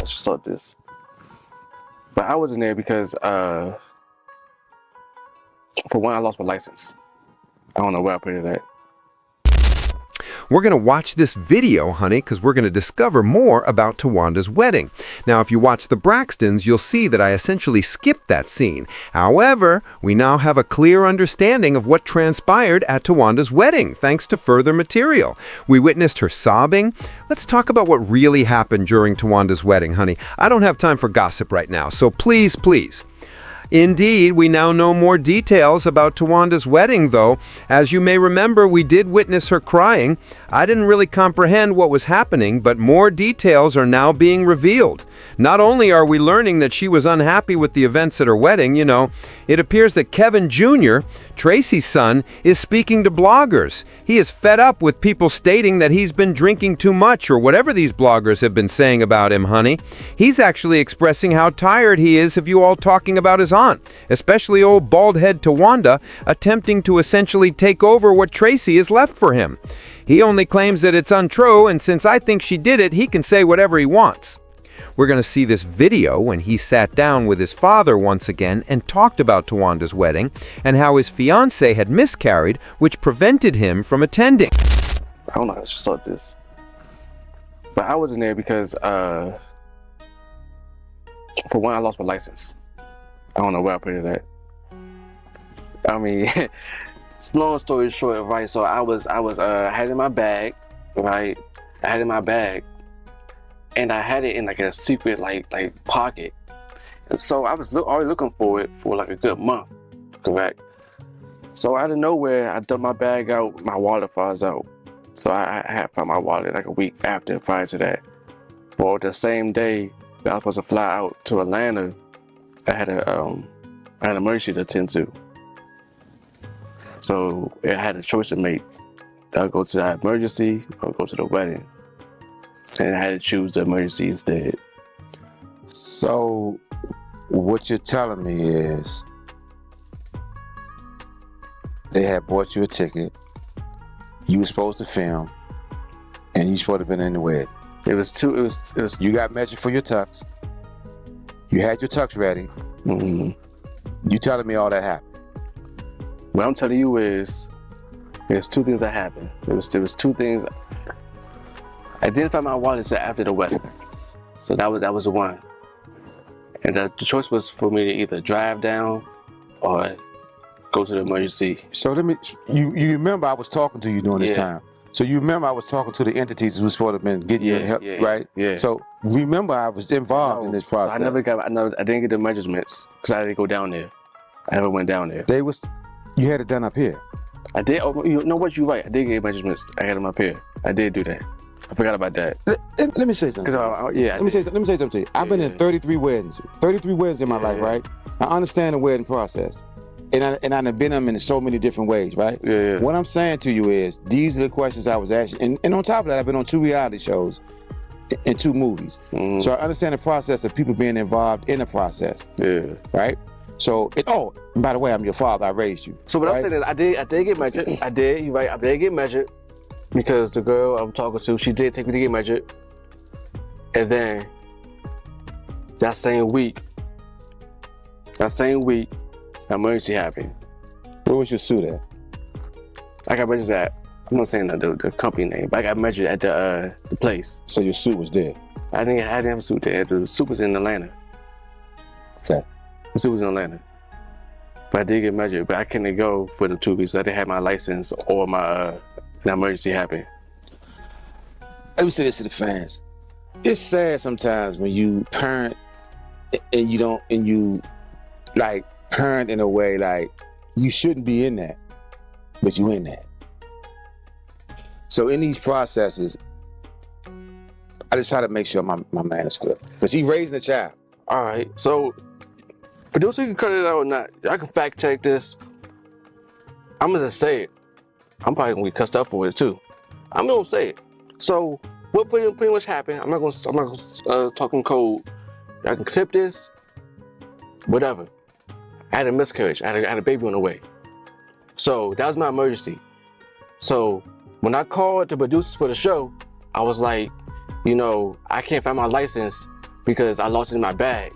just saw this. But I wasn't there because, for one, I lost my license. I don't know where I put it at. We're going to watch this video, honey, because we're going to discover more about Towanda's wedding. Now, if you watch the Braxtons, you'll see that I essentially skipped that scene. However, we now have a clear understanding of what transpired at Towanda's wedding, thanks to further material. We witnessed her sobbing. Let's talk about what really happened during Towanda's wedding, honey. I don't have time for gossip right now, so please, please. Indeed, we now know more details about Towanda's wedding, though. As you may remember, we did witness her crying. I didn't really comprehend what was happening, but more details are now being revealed. Not only are we learning that she was unhappy with the events at her wedding, it appears that Kevin Jr., Traci's son, is speaking to bloggers. He is fed up with people stating that he's been drinking too much or whatever these bloggers have been saying about him, honey. He's actually expressing how tired he is of you all talking about his aunt, especially old bald-head Towanda, attempting to essentially take over what Traci has left for him. He only claims that it's untrue, and since I think she did it, he can say whatever he wants. We're going to see this video when he sat down with his father once again and talked about Towanda's wedding and how his fiancée had miscarried, which prevented him from attending. I don't know, I just saw this. But I wasn't there because, for one, I lost my license. I don't know where I put it at. I mean, long story short, right? So I had it in my bag, right? I had it in my bag, and I had it in like a secret like pocket. And so I was already looking for it for like a good month, correct? So out of nowhere, I dumped my bag out, my wallet falls out. So I had found my wallet like a week prior to that. Well, the same day that I was supposed to fly out to Atlanta, I had an emergency to attend to. So I had a choice to make. I'll go to that emergency or go to the wedding. And I had to choose the emergency instead. So what you're telling me is they had bought you a ticket, you were supposed to film, and you supposed to have been in the wedding. It was You got measured for your tux. You had your tux ready. Mm-hmm. You telling me all that happened? What I'm telling you is, there's two things that happened. There was two things. I didn't find my wallet until after the wedding, so that was the one. And the choice was for me to either drive down or go to the emergency. So you remember I was talking to you during this time. So you remember I was talking to the entities who were supposed to have been getting your help, right? Yeah. So remember I was involved in this process. So I didn't get the measurements because I didn't go down there. I never went down there. You had it done up here. I did. Oh, you know what? You're right. I did get measurements. I had them up here. I did do that. I forgot about that. Let me say something. Let me say something to you. I've been in 33 weddings. 33 weddings in my life, right? I understand the wedding process. And I've been them in so many different ways, right? Yeah. What I'm saying to you is, these are the questions I was asking. And on top of that, I've been on 2 reality shows and 2 movies. Mm-hmm. So I understand the process of people being involved in the process. Yeah. Right? So, and by the way, I'm your father. I raised you. So what I'm saying is, I did get measured. I did. You're right. I did get measured because the girl I'm talking to, she did take me to get measured. And then that same week, emergency happened. Where was your suit at? I got measured at, I'm not saying the company name, but I got measured at the place. So your suit was there? I didn't have a suit there. The suit was in Atlanta. Okay. The suit was in Atlanta. But I did get measured, but I couldn't go for the 2 weeks. I didn't have my license or my the emergency happened. Let me say this to the fans. It's sad sometimes when you parent and you parent in a way like you shouldn't be in that, but you in that. So in these processes, I just try to make sure my man is good. Because he's raising a child. All right, so producer, you can cut it out or not. I can fact check this. I'm gonna just say it. I'm probably gonna get cussed up for it too. I'm gonna say it. So what pretty much happened? I'm not gonna talk in code. I can clip this. Whatever. I had a miscarriage. I had a baby on the way. So that was my emergency. So when I called the producers for the show, I was like, I can't find my license because I lost it in my bag.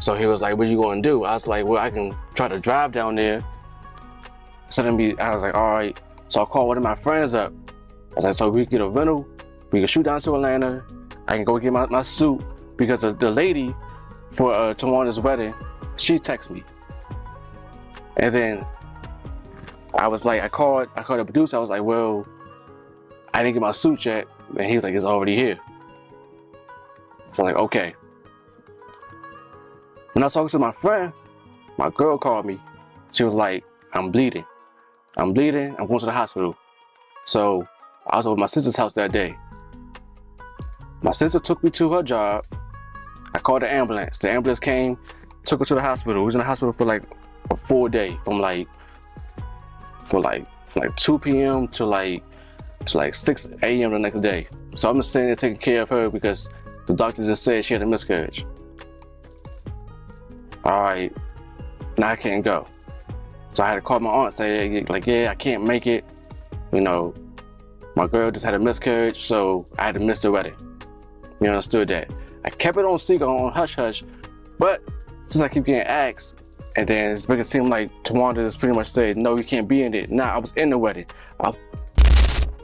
So he was like, what are you going to do? I was like, well, I can try to drive down there. So then I was like, all right. So I called one of my friends up. I was like, so we can get a rental. We can shoot down to Atlanta. I can go get my suit, because the lady for Tawanda's wedding, she texted me. And then I was like, I called the producer. I was like, well, I didn't get my suit yet. And he was like, it's already here. So I'm like, okay. When I was talking to my friend, my girl called me. She was like, I'm bleeding. I'm going to the hospital. So I was over at my sister's house that day. My sister took me to her job. I called the ambulance. The ambulance came, took her to the hospital. We was in the hospital for like a full day, from like 2 p.m. to like 6 a.m. the next day. So I'm just sitting there taking care of her because the doctor just said she had a miscarriage. All right, now I can't go. So I had to call my aunt and say, like, yeah, I can't make it. You know, my girl just had a miscarriage, so I had to miss the wedding. You understood that. I kept it on secret, on hush hush, but since I keep getting asked, and then it's making it seem like Towanda just pretty much said, no, you can't be in it. Nah, I was in the wedding.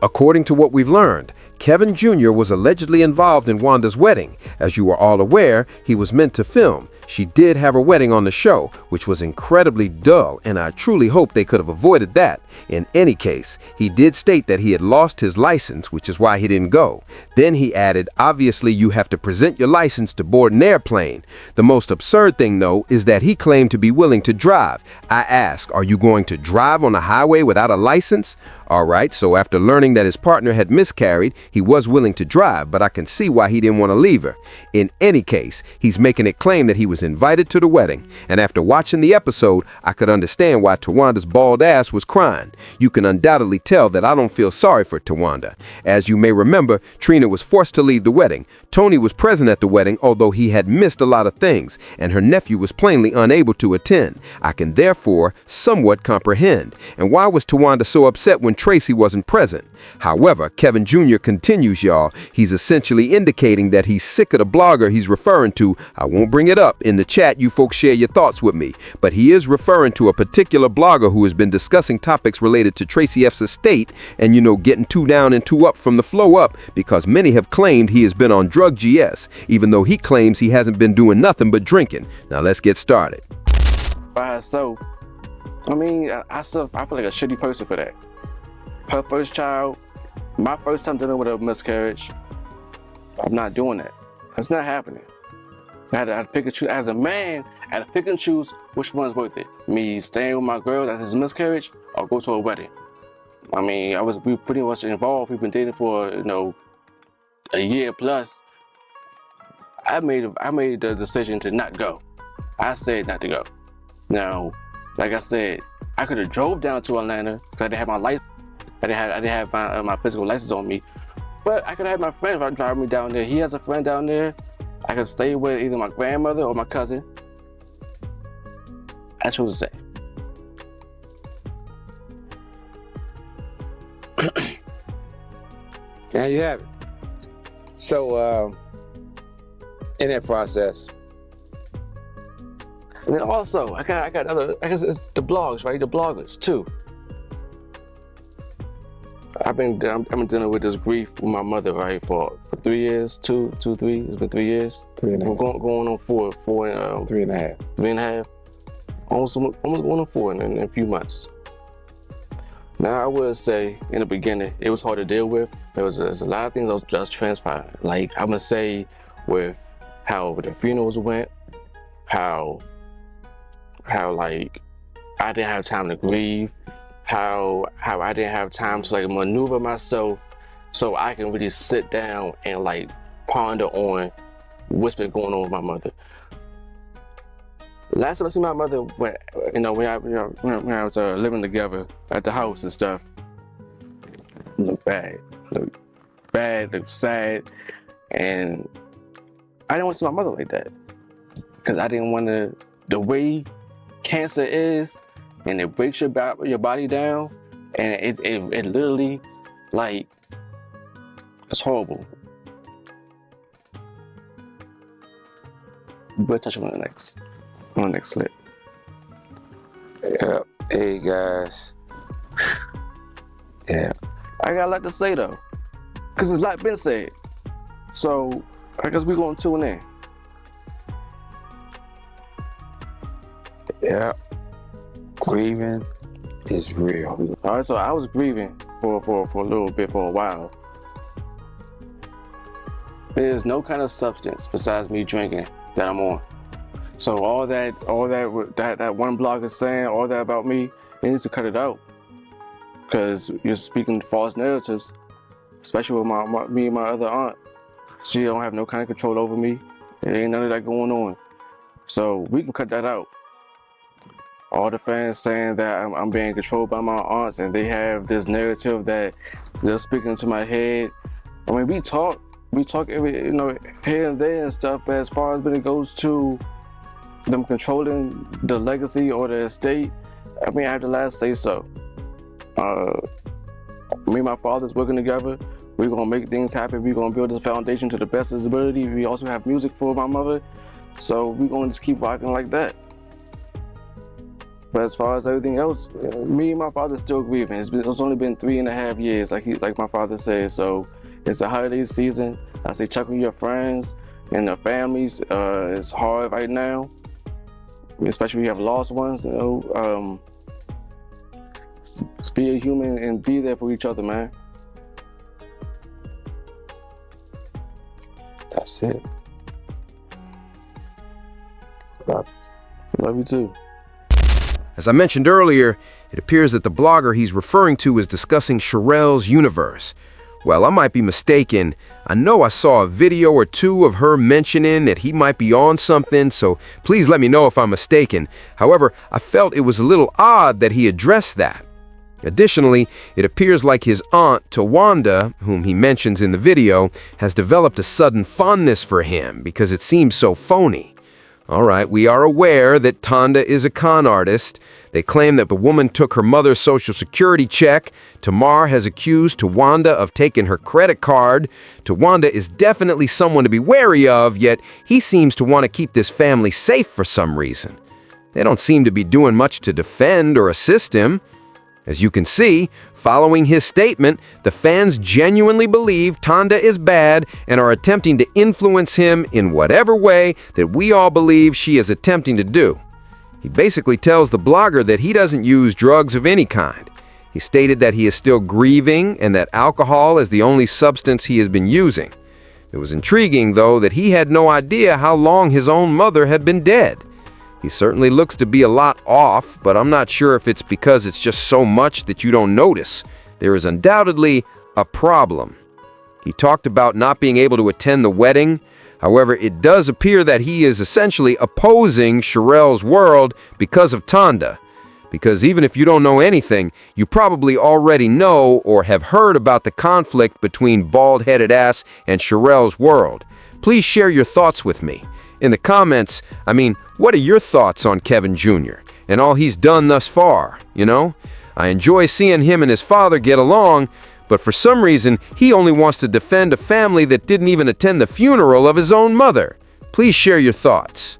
According to what we've learned, Kevin Jr. was allegedly involved in Wanda's wedding. As you are all aware, he was meant to film. She did have her wedding on the show, which was incredibly dull, and I truly hope they could have avoided that. In any case, he did state that he had lost his license, which is why he didn't go. Then he added, obviously you have to present your license to board an airplane. The most absurd thing, though, is that he claimed to be willing to drive. I ask, are you going to drive on the highway without a license? All right, so after learning that his partner had miscarried, he was willing to drive, but I can see why he didn't want to leave her. In any case, he's making it claim that he was invited to the wedding, and after watching the episode, I could understand why Tawanda's bald ass was crying. You can undoubtedly tell that I don't feel sorry for Towanda. As you may remember, Trina was forced to leave the wedding. Tony was present at the wedding, although he had missed a lot of things, and her nephew was plainly unable to attend. I can therefore somewhat comprehend. And why was Towanda so upset when Traci wasn't present? However, Kevin Jr. continues, y'all. He's essentially indicating that he's sick of the blogger he's referring to. I won't bring it up. In the chat, you folks share your thoughts with me. But he is referring to a particular blogger who has been discussing topics related to Traci F's estate and, you know, getting too down and too up from the flow up, because many have claimed he has been on drug GS, even though he claims he hasn't been doing nothing but drinking. Now let's get started. By herself, I mean, I feel like a shitty person for that. Her first child, my first time dealing with a miscarriage, I'm not doing that. That's not happening. I had to pick and choose. As a man, I had to pick and choose which one's worth it. Me staying with my girl that has miscarriage, or go to a wedding. I mean, we pretty much involved. We've been dating for, you know, a year plus. I made the decision to not go. I said not to go. Now, like I said, I could have drove down to Atlanta because I didn't have my license. I didn't have my physical license on me. But I could have had my friend drive me down there. He has a friend down there. I could stay with either my grandmother or my cousin. I chose to stay. Now you have it. So, in that process, and then also, I got other. I guess it's the blogs, right? The bloggers too. I've been dealing with this grief with my mother, right, for 3 years, 3. It's been 3 years. 3.5. Going on 4. 3.5. 3.5. Almost going on 4 in a few months. Now I would say in the beginning it was hard to deal with. There's a lot of things that was just transpiring. Like I'm gonna say with how the funerals went, how like I didn't have time to grieve. How I didn't have time to like maneuver myself so I can really sit down and like ponder on what's been going on with my mother. Last time I see my mother, when I was living together at the house and stuff, looked looked sad, and I didn't want to see my mother like that because I didn't want to. The way cancer is. And it breaks your body down, and it literally, like, it's horrible. we'll touch on the next clip. Yeah. Hey guys. Yeah. I got a lot to say though, because it's like been said. So I guess we're gonna tune in. Yeah. Grieving is real. All right, so I was grieving for a little bit, for a while. There's no kind of substance besides me drinking that I'm on. So all that one blog is saying, all that about me, it needs to cut it out. Because you're speaking false narratives, especially with me and my other aunt. She don't have no kind of control over me. There ain't none of that going on. So we can cut that out. All the fans saying that I'm being controlled by my aunts and they have this narrative that they're speaking to my head. I mean, we talk every, here and there and stuff, but as far as when it goes to them controlling the legacy or the estate, I mean, I have the last say so. Me and my father's working together. We're gonna make things happen. We're gonna build this foundation to the best of his ability. We also have music for my mother, so we're gonna just keep rocking like that. But as far as everything else, me and my father's still grieving. It's only been 3.5 years, like my father said. So it's the holiday season. I say check with your friends and their families. It's hard right now, especially if you have lost ones. Just be a human and be there for each other, man. That's it. Love you too. As I mentioned earlier, it appears that the blogger he's referring to is discussing Sherelle's universe. Well, I might be mistaken. I know I saw a video or two of her mentioning that he might be on something, so please let me know if I'm mistaken. However, I felt it was a little odd that he addressed that. Additionally, it appears like his aunt, Towanda, whom he mentions in the video, has developed a sudden fondness for him because it seems so phony. All right, we are aware that Towanda is a con artist. They claim that the woman took her mother's social security check. Tamar has accused Towanda of taking her credit card. Towanda is definitely someone to be wary of, yet he seems to want to keep this family safe for some reason. They don't seem to be doing much to defend or assist him. As you can see, following his statement, the fans genuinely believe Towanda is bad and are attempting to influence him in whatever way that we all believe she is attempting to do. He basically tells the blogger that he doesn't use drugs of any kind. He stated that he is still grieving and that alcohol is the only substance he has been using. It was intriguing, though, that he had no idea how long his own mother had been dead. He certainly looks to be a lot off, but I'm not sure if it's because it's just so much that you don't notice. There is undoubtedly a problem. He talked about not being able to attend the wedding. However, it does appear that he is essentially opposing Sherelle's world because of Towanda. Because even if you don't know anything, you probably already know or have heard about the conflict between bald-headed ass and Sherelle's world. Please share your thoughts with me. In the comments, what are your thoughts on Kevin Jr. and all he's done thus far, I enjoy seeing him and his father get along, but for some reason, he only wants to defend a family that didn't even attend the funeral of his own mother. Please share your thoughts.